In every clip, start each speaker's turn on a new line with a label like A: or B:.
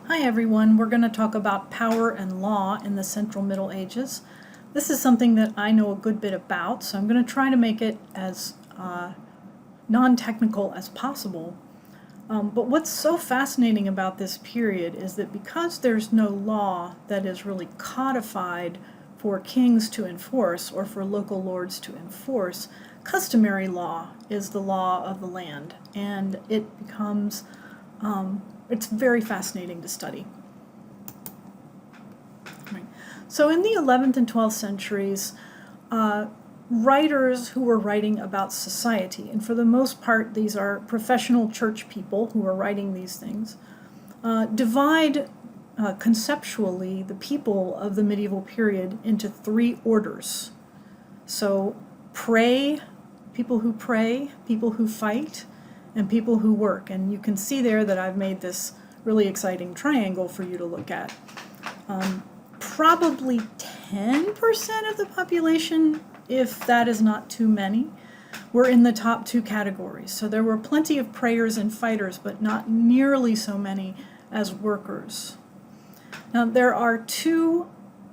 A: Hi everyone, we're going to talk about power and law in the Central Middle Ages. This is something that I know a good bit about, so I'm going to try to make it as non-technical as possible. But what's so fascinating about this period is that because there's no law that is really codified for kings to enforce or for local lords to enforce, customary law is the law of the land, and it becomes it's very fascinating to study. Right. So in the 11th and 12th centuries, writers who were writing about society, and for the most part these are professional church people who are writing these things, divide conceptually the people of the medieval period into three orders. So people who fight, and people who work. And you can see there that I've made this really exciting triangle for you to look at. Probably 10% of the population, if that is not too many, were in the top two categories. So there were plenty of prayers and fighters, but not nearly so many as workers. Now there are two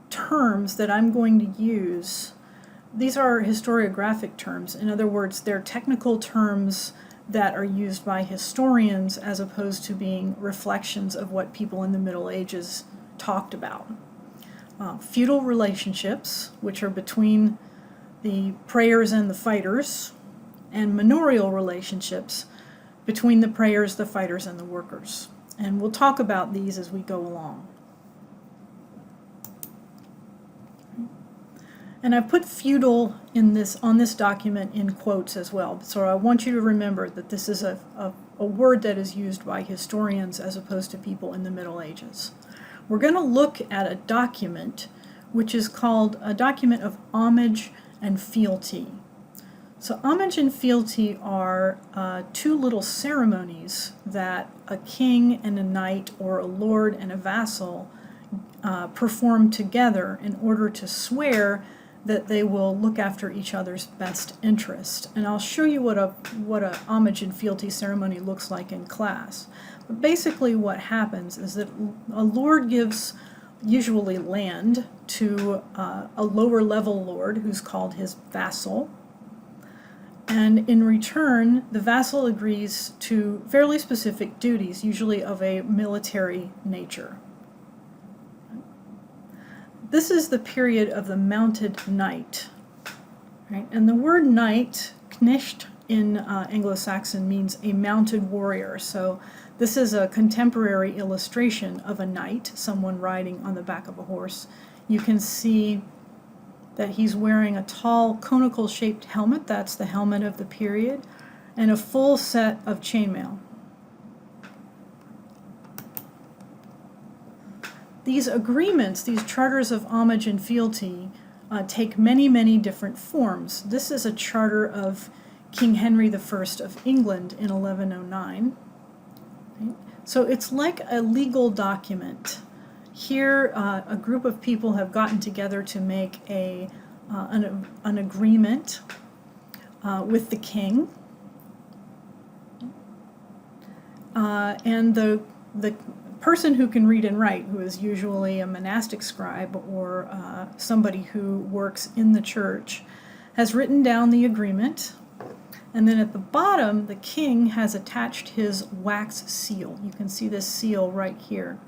A: terms that I'm going to use. These are historiographic terms. In other words, they're technical terms that are used by historians as opposed to being reflections of what people in the Middle Ages talked about. Feudal relationships, which are between the prayers and the fighters, and manorial relationships between the prayers, the fighters, and the workers. And we'll talk about these as we go along. And I've put feudal on this document in quotes as well. So I want you to remember that this is a word that is used by historians as opposed to people in the Middle Ages. We're going to look at a document which is called a document of homage and fealty. So homage and fealty are two little ceremonies that a king and a knight, or a lord and a vassal, perform together in order to swear that they will look after each other's best interest. And I'll show you what a homage and fealty ceremony looks like in class. But basically what happens is that a lord gives usually land to a lower level lord who's called his vassal. And in return, the vassal agrees to fairly specific duties, usually of a military nature. This is the period of the mounted knight, right? And the word knight, knecht in Anglo-Saxon, means a mounted warrior. So this is a contemporary illustration of a knight, someone riding on the back of a horse. You can see that he's wearing a tall conical shaped helmet, that's the helmet of the period, and a full set of chainmail. These agreements, these charters of homage and fealty, take many, many different forms. This is a charter of King Henry I of England in 1109. Right? So it's like a legal document. Here, a group of people have gotten together to make an agreement with the king, and the person who can read and write, who is usually a monastic scribe or somebody who works in the church, has written down the agreement, and then at the bottom the king has attached his wax seal. You can see this seal right here.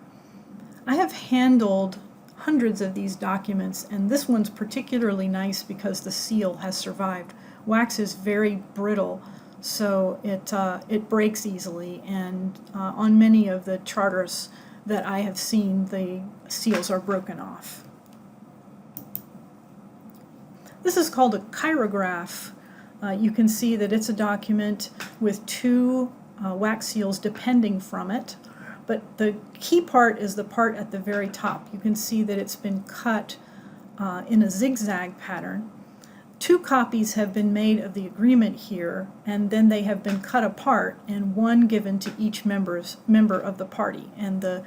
A: I have handled hundreds of these documents, and this one's particularly nice because the seal has survived. Wax is very brittle, so it breaks easily, and on many of the charters that I have seen, the seals are broken off. This is called a chirograph. You can see that it's a document with two wax seals depending from it, but the key part is the part at the very top. You can see that it's been cut in a zigzag pattern. Two copies have been made of the agreement here, and then they have been cut apart and one given to each member of the party. And the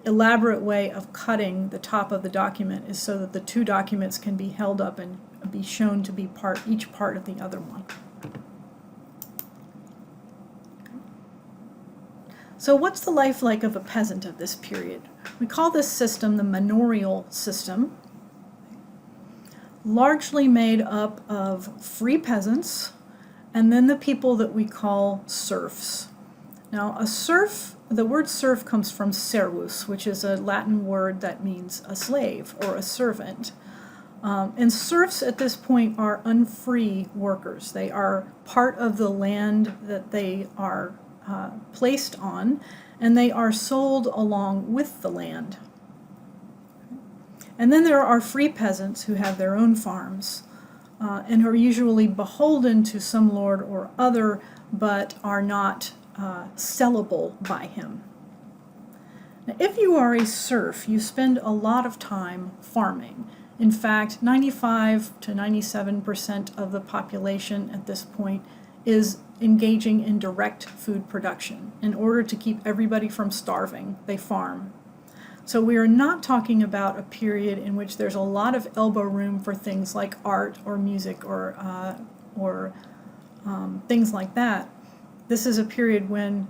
A: elaborate way of cutting the top of the document is so that the two documents can be held up and be shown to be each part of the other one. So what's the life like of a peasant of this period? We call this system the manorial system, largely made up of free peasants and then the people that we call serfs. Now, a serf, the word serf comes from servus, which is a Latin word that means a slave or a servant. And serfs at this point are unfree workers. They are part of the land that they are placed on, and they are sold along with the land. And then there are free peasants who have their own farms and are usually beholden to some lord or other, but are not sellable by him. Now, if you are a serf, you spend a lot of time farming. In fact, 95 to 97% of the population at this point is engaging in direct food production. In order to keep everybody from starving, they farm. So we are not talking about a period in which there's a lot of elbow room for things like art or music or things like that. This is a period when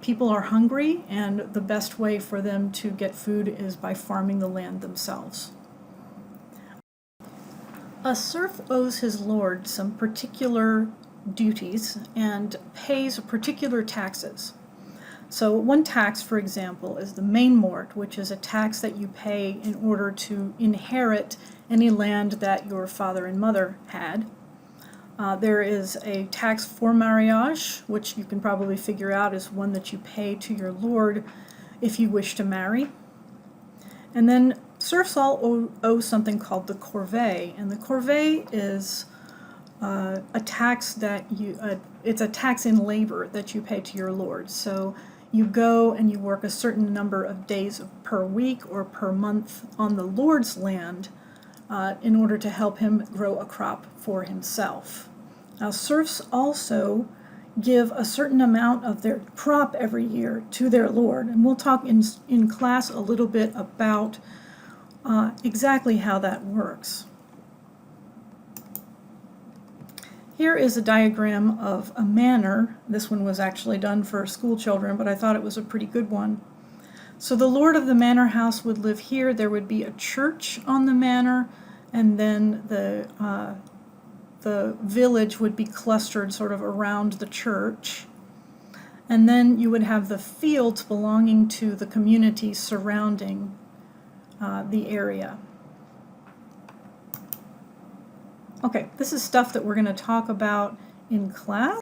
A: people are hungry, and the best way for them to get food is by farming the land themselves. A serf owes his lord some particular duties and pays particular taxes. So one tax, for example, is the mainmort, which is a tax that you pay in order to inherit any land that your father and mother had. There is a tax for marriage, which you can probably figure out is one that you pay to your lord if you wish to marry. And then serfs all owe something called the corvée, and the corvée is a tax that it's a tax in labor that you pay to your lord. So you go and you work a certain number of days per week or per month on the lord's land in order to help him grow a crop for himself. Now, serfs also give a certain amount of their crop every year to their lord, and we'll talk in class a little bit about exactly how that works. Here is a diagram of a manor. This one was actually done for school children, but I thought it was a pretty good one. So the lord of the manor house would live here. There would be a church on the manor, and then the village would be clustered sort of around the church. And then you would have the fields belonging to the community surrounding the area. Okay, this is stuff that we're going to talk about in class.